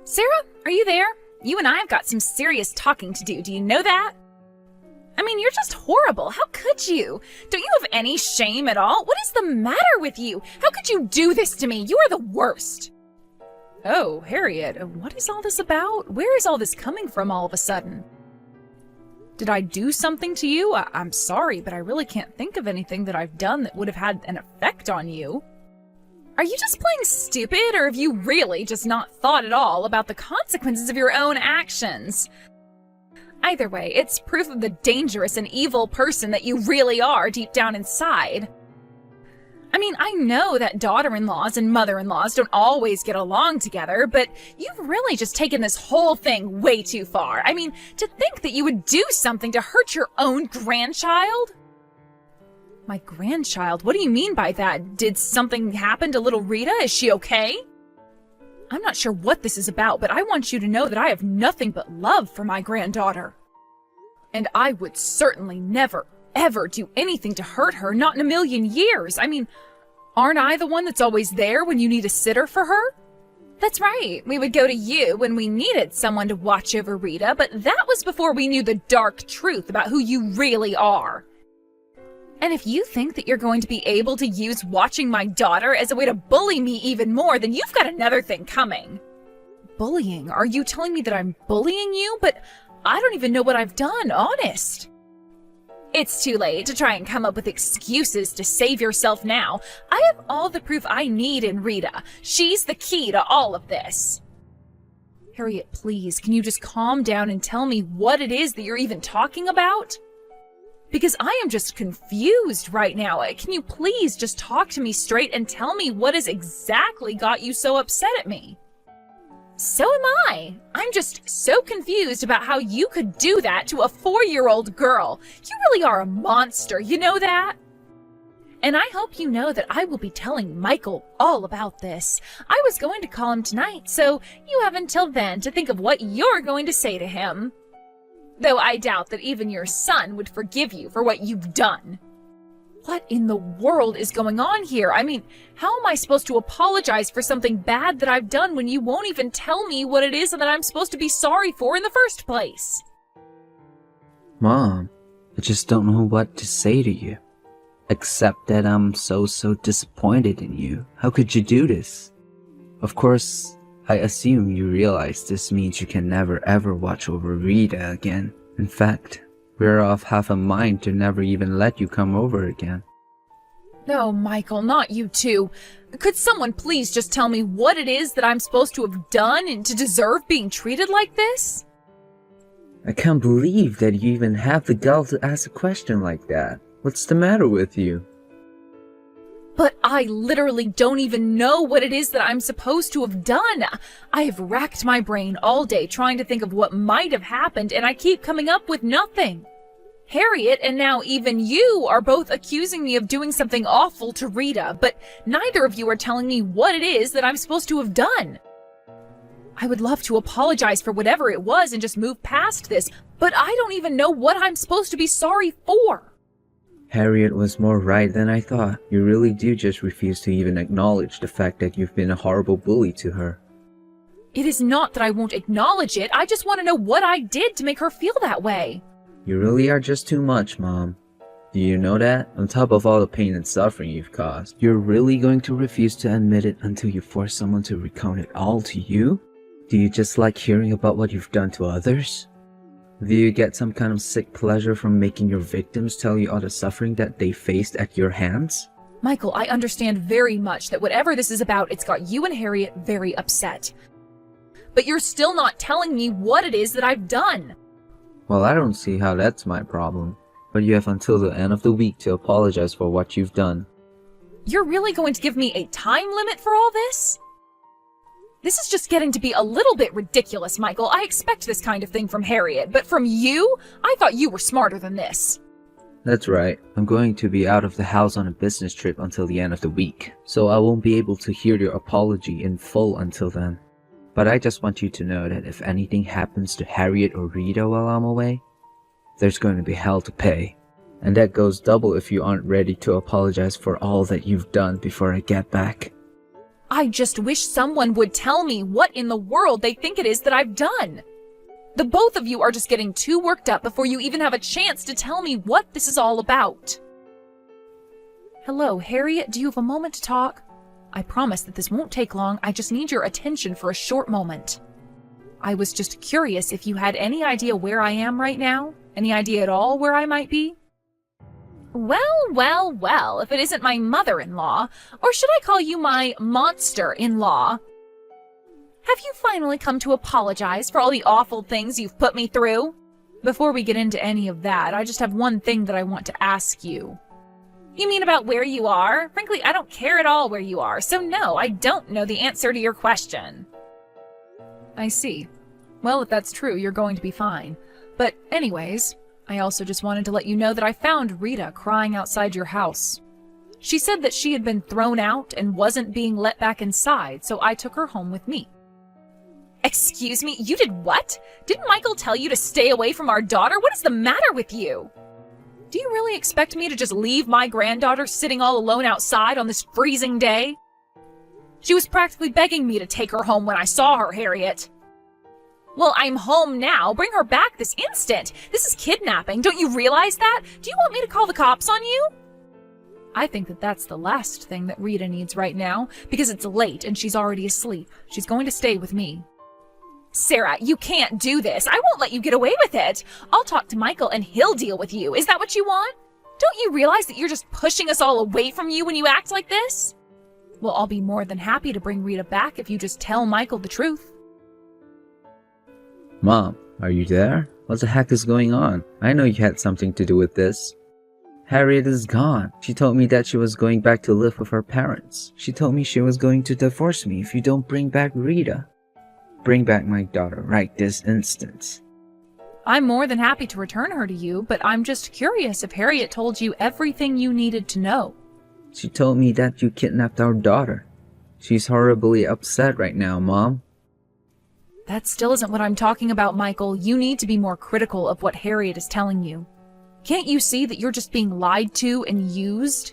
Sarah, are you there? You and I have got some serious talking to do you know that? I mean, you're just horrible. How could you? Don't you have any shame at all? What is the matter with you? How could you do this to me? You are the worst. Oh, Harriet, what is all this about? Where is all this coming from all of a sudden? Did I do something to you? I'm sorry, but I really can't think of anything that I've done that would have had an effect on you. Are you just playing stupid, or have you really just not thought at all about the consequences of your own actions? Either way, it's proof of the dangerous and evil person that you really are deep down inside. I mean, I know that daughter-in-laws and mother-in-laws don't always get along together, but you've really just taken this whole thing way too far. I mean, to think that you would do something to hurt your own grandchild? My grandchild? What do you mean by that? Did something happen to little Rita? Is she okay? I'm not sure what this is about, but I want you to know that I have nothing but love for my granddaughter. And I would certainly never, ever do anything to hurt her, not in a million years. I mean, aren't I the one that's always there when you need a sitter for her? That's right, we would go to you when we needed someone to watch over Rita, but that was before we knew the dark truth about who you really are. And if you think that you're going to be able to use watching my daughter as a way to bully me even more, then you've got another thing coming. Bullying? Are you telling me that I'm bullying you? But I don't even know what I've done, honest. It's too late to try and come up with excuses to save yourself now. I have all the proof I need in Rita. She's the key to all of this. Harriet, please, can you just calm down and tell me what it is that you're even talking about? Because I am just confused right now. Can you please just talk to me straight and tell me what has exactly got you so upset at me? So am I. I'm just so confused about how you could do that to a 4-year-old girl. You really are a monster, you know that? And I hope you know that I will be telling Michael all about this. I was going to call him tonight, so you have until then to think of what you're going to say to him. Though I doubt that even your son would forgive you for what you've done. What in the world is going on here? I mean, how am I supposed to apologize for something bad that I've done when you won't even tell me what it is that I'm supposed to be sorry for in the first place? Mom, I just don't know what to say to you. Except that I'm so disappointed in you. How could you do this? Of course, I assume you realize this means you can never ever watch over Rita again. In fact, we're of half a mind to never even let you come over again. No, Michael, not you too. Could someone please just tell me what it is that I'm supposed to have done and to deserve being treated like this? I can't believe that you even have the gall to ask a question like that. What's the matter with you? But I literally don't even know what it is that I'm supposed to have done. I have racked my brain all day trying to think of what might have happened, and I keep coming up with nothing. Harriet and now even you are both accusing me of doing something awful to Rita, but neither of you are telling me what it is that I'm supposed to have done. I would love to apologize for whatever it was and just move past this, but I don't even know what I'm supposed to be sorry for. Harriet was more right than I thought. You really do just refuse to even acknowledge the fact that you've been a horrible bully to her. It is not that I won't acknowledge it. I just want to know what I did to make her feel that way. You really are just too much, Mom. Do you know that? On top of all the pain and suffering you've caused, you're really going to refuse to admit it until you force someone to recount it all to you? Do you just like hearing about what you've done to others? Do you get some kind of sick pleasure from making your victims tell you all the suffering that they faced at your hands? Michael, I understand very much that whatever this is about, it's got you and Harriet very upset. But you're still not telling me what it is that I've done. Well, I don't see how that's my problem. But you have until the end of the week to apologize for what you've done. You're really going to give me a time limit for all this? This is just getting to be a little bit ridiculous, Michael. I expect this kind of thing from Harriet, but from you? I thought you were smarter than this. That's right. I'm going to be out of the house on a business trip until the end of the week, so I won't be able to hear your apology in full until then. But I just want you to know that if anything happens to Harriet or Rita while I'm away, there's going to be hell to pay. And that goes double if you aren't ready to apologize for all that you've done before I get back. I just wish someone would tell me what in the world they think it is that I've done. The both of you are just getting too worked up before you even have a chance to tell me what this is all about. Hello, Harriet, do you have a moment to talk? I promise that this won't take long. I just need your attention for a short moment. I was just curious if you had any idea where I am right now? Any idea at all where I might be? Well, if it isn't my mother-in-law, or should I call you my monster-in-law? Have you finally come to apologize for all the awful things you've put me through? Before we get into any of that, I just have one thing that I want to ask you. You mean about where you are? Frankly, I don't care at all where you are, so no, I don't know the answer to your question. I see. Well, if that's true, you're going to be fine. But anyways, I also just wanted to let you know that I found Rita crying outside your house. She said that she had been thrown out and wasn't being let back inside, so I took her home with me. Excuse me, you did what? Didn't Michael tell you to stay away from our daughter? What is the matter with you? Do you really expect me to just leave my granddaughter sitting all alone outside on this freezing day? She was practically begging me to take her home when I saw her, Harriet. Well, I'm home now. Bring her back this instant. This is kidnapping. Don't you realize that? Do you want me to call the cops on you? I think that that's the last thing that Rita needs right now, because it's late and she's already asleep. She's going to stay with me. Sarah, you can't do this. I won't let you get away with it. I'll talk to Michael and he'll deal with you. Is that what you want? Don't you realize that you're just pushing us all away from you when you act like this? Well, I'll be more than happy to bring Rita back if you just tell Michael the truth. Mom, are you there? What the heck is going on? I know you had something to do with this. Harriet is gone. She told me that she was going back to live with her parents. She told me she was going to divorce me if you don't bring back Rita. Bring back my daughter right this instant. I'm more than happy to return her to you, but I'm just curious if Harriet told you everything you needed to know. She told me that you kidnapped our daughter. She's horribly upset right now, Mom. That still isn't what I'm talking about, Michael. You need to be more critical of what Harriet is telling you. Can't you see that you're just being lied to and used?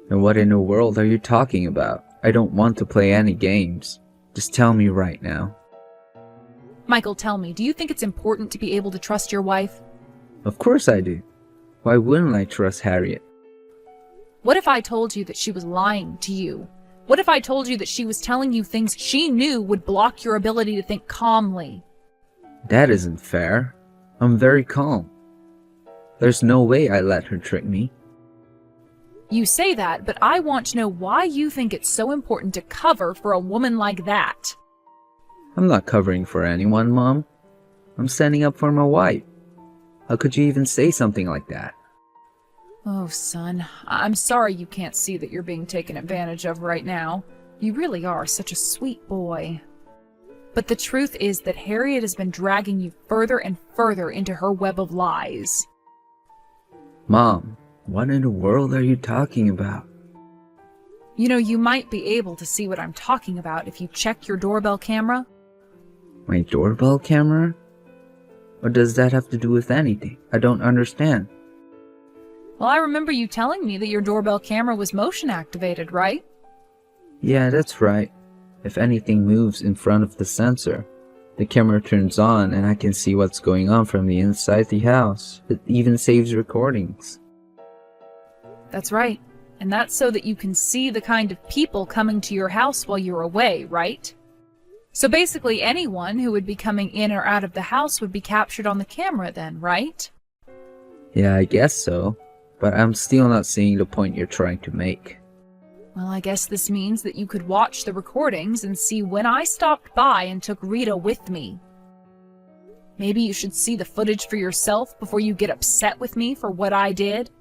And what in the world are you talking about? I don't want to play any games. Just tell me right now. Michael, tell me, do you think it's important to be able to trust your wife? Of course I do. Why wouldn't I trust Harriet? What if I told you that she was lying to you? What if I told you that she was telling you things she knew would block your ability to think calmly? That isn't fair. I'm very calm. There's no way I let her trick me. You say that, but I want to know why you think it's so important to cover for a woman like that. I'm not covering for anyone, Mom. I'm standing up for my wife. How could you even say something like that? Oh, son, I'm sorry you can't see that you're being taken advantage of right now. You really are such a sweet boy. But the truth is that Harriet has been dragging you further and further into her web of lies. Mom, what in the world are you talking about? You know, you might be able to see what I'm talking about if you check your doorbell camera. My doorbell camera? What does that have to do with anything? I don't understand. Well, I remember you telling me that your doorbell camera was motion activated, right? Yeah, that's right. If anything moves in front of the sensor, the camera turns on and I can see what's going on from the inside the house. It even saves recordings. That's right. And that's so that you can see the kind of people coming to your house while you're away, right? So basically anyone who would be coming in or out of the house would be captured on the camera then, right? Yeah, I guess so. But I'm still not seeing the point you're trying to make. Well, I guess this means that you could watch the recordings and see when I stopped by and took Rita with me. Maybe you should see the footage for yourself before you get upset with me for what I did.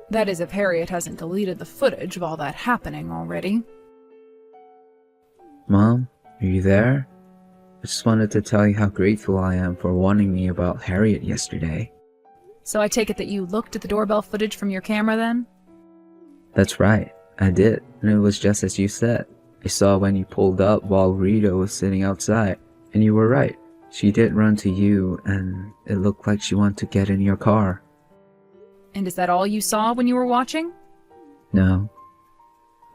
That is, if Harriet hasn't deleted the footage of all that happening already. Mom, are you there? I just wanted to tell you how grateful I am for warning me about Harriet yesterday. So I take it that you looked at the doorbell footage from your camera then? That's right, I did, and it was just as you said. I saw when you pulled up while Rita was sitting outside, and you were right. She did run to you, and it looked like she wanted to get in your car. And is that all you saw when you were watching? No.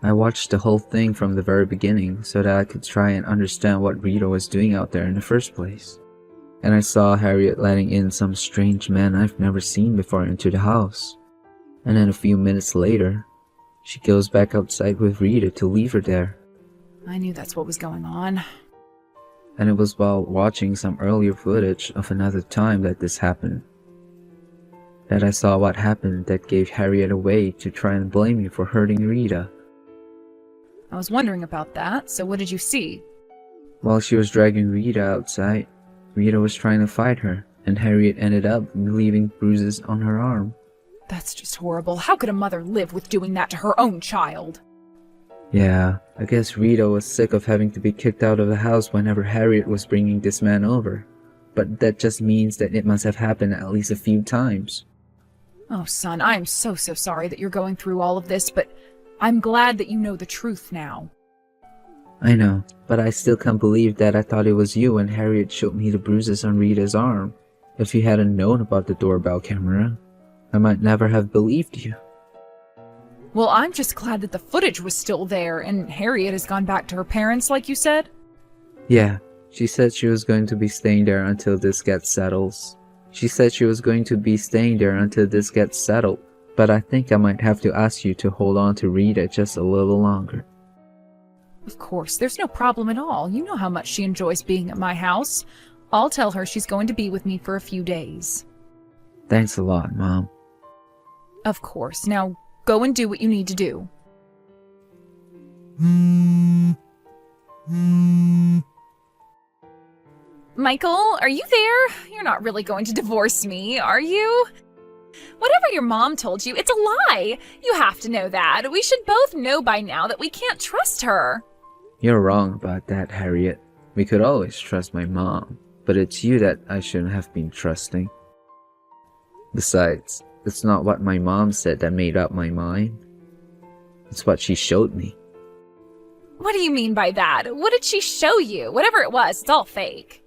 I watched the whole thing from the very beginning so that I could try and understand what Rita was doing out there in the first place. And I saw Harriet letting in some strange man I've never seen before into the house. And then a few minutes later, she goes back outside with Rita to leave her there. I knew that's what was going on. And it was while watching some earlier footage of another time that this happened, that I saw what happened that gave Harriet away to try and blame me for hurting Rita. I was wondering about that, so what did you see? While she was dragging Rita outside, Rita was trying to fight her, and Harriet ended up leaving bruises on her arm. That's just horrible. How could a mother live with doing that to her own child? Yeah, I guess Rita was sick of having to be kicked out of the house whenever Harriet was bringing this man over. But that just means that it must have happened at least a few times. Oh, son, I am so sorry that you're going through all of this, but I'm glad that you know the truth now. I know, but I still can't believe that I thought it was you when Harriet showed me the bruises on Rita's arm. If you hadn't known about the doorbell camera, I might never have believed you. Well, I'm just glad that the footage was still there, and Harriet has gone back to her parents, like you said? Yeah, she said she was going to be staying there until this gets settled. But I think I might have to ask you to hold on to Rita just a little longer. Of course, there's no problem at all. You know how much she enjoys being at my house. I'll tell her she's going to be with me for a few days. Thanks a lot, Mom. Of course. Now, go and do what you need to do. Michael, are you there? You're not really going to divorce me, are you? Whatever your mom told you, it's a lie. You have to know that. We should both know by now that we can't trust her. You're wrong about that, Harriet. We could always trust my mom, but it's you that I shouldn't have been trusting. Besides, it's not what my mom said that made up my mind. It's what she showed me. What do you mean by that? What did she show you? Whatever it was, it's all fake.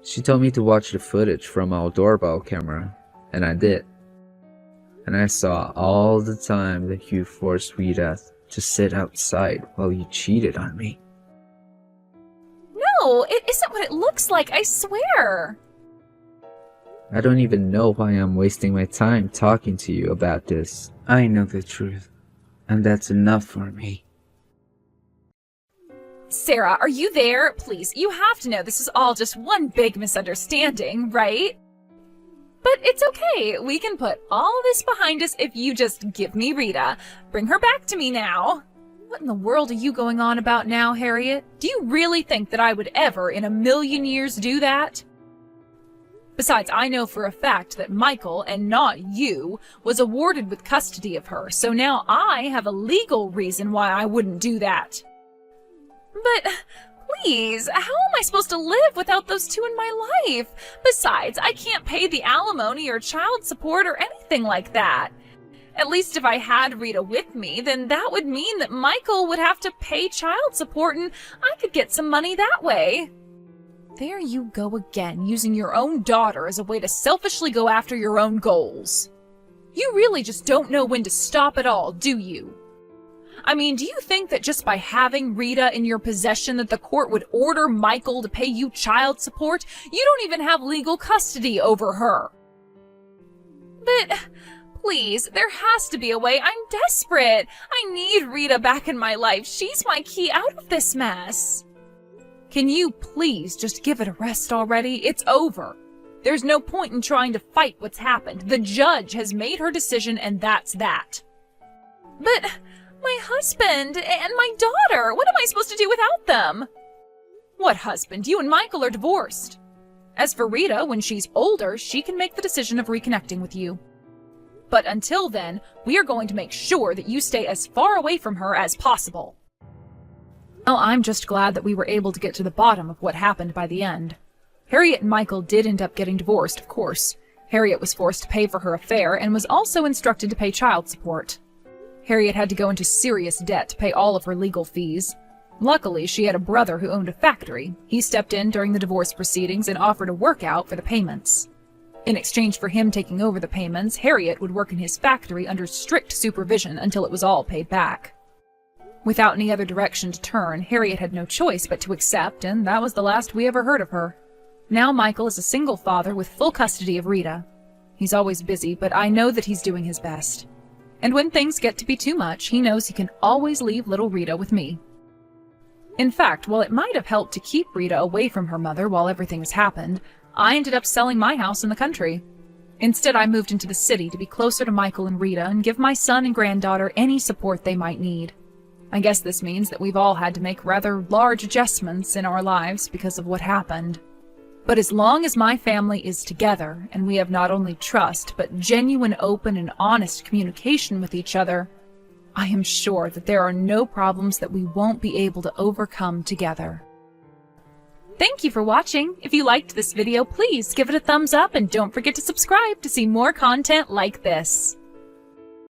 She told me to watch the footage from our doorbell camera, and I did. And I saw all the time that you forced Rita to sit outside while you cheated on me. No, it isn't what it looks like, I swear. I don't even know why I'm wasting my time talking to you about this. I know the truth, and that's enough for me. Sarah, are you there? Please, you have to know this is all just one big misunderstanding, right? But it's okay. We can put all this behind us if you just give me Rita. Bring her back to me now. What in the world are you going on about now, Harriet? Do you really think that I would ever in a million years do that? Besides, I know for a fact that Michael, and not you, was awarded with custody of her, so now I have a legal reason why I wouldn't do that. But please, how am I supposed to live without those two in my life? Besides, I can't pay the alimony or child support or anything like that. At least if I had Rita with me, then that would mean that Michael would have to pay child support and I could get some money that way. There you go again, using your own daughter as a way to selfishly go after your own goals. You really just don't know when to stop at all, do you? I mean, do you think that just by having Rita in your possession that the court would order Michael to pay you child support? You don't even have legal custody over her. But please, there has to be a way. I'm desperate. I need Rita back in my life. She's my key out of this mess. Can you please just give it a rest already? It's over. There's no point in trying to fight what's happened. The judge has made her decision and that's that. But my husband and my daughter, what am I supposed to do without them? What husband? You and Michael are divorced. As for Rita, when she's older, she can make the decision of reconnecting with you. But until then, we are going to make sure that you stay as far away from her as possible. Well, I'm just glad that we were able to get to the bottom of what happened by the end. Harriet and Michael did end up getting divorced, of course. Harriet was forced to pay for her affair and was also instructed to pay child support. Harriet had to go into serious debt to pay all of her legal fees. Luckily, she had a brother who owned a factory. He stepped in during the divorce proceedings and offered a workout for the payments. In exchange for him taking over the payments, Harriet would work in his factory under strict supervision until it was all paid back. Without any other direction to turn, Harriet had no choice but to accept, and that was the last we ever heard of her. Now Michael is a single father with full custody of Rita. He's always busy, but I know that he's doing his best. And when things get to be too much, he knows he can always leave little Rita with me. In fact, while it might have helped to keep Rita away from her mother while everything has happened, I ended up selling my house in the country. Instead, I moved into the city to be closer to Michael and Rita and give my son and granddaughter any support they might need. I guess this means that we've all had to make rather large adjustments in our lives because of what happened. But as long as my family is together, and we have not only trust, but genuine, open, and honest communication with each other, I am sure that there are no problems that we won't be able to overcome together. Thank you for watching. If you liked this video, please give it a thumbs up and don't forget to subscribe to see more content like this.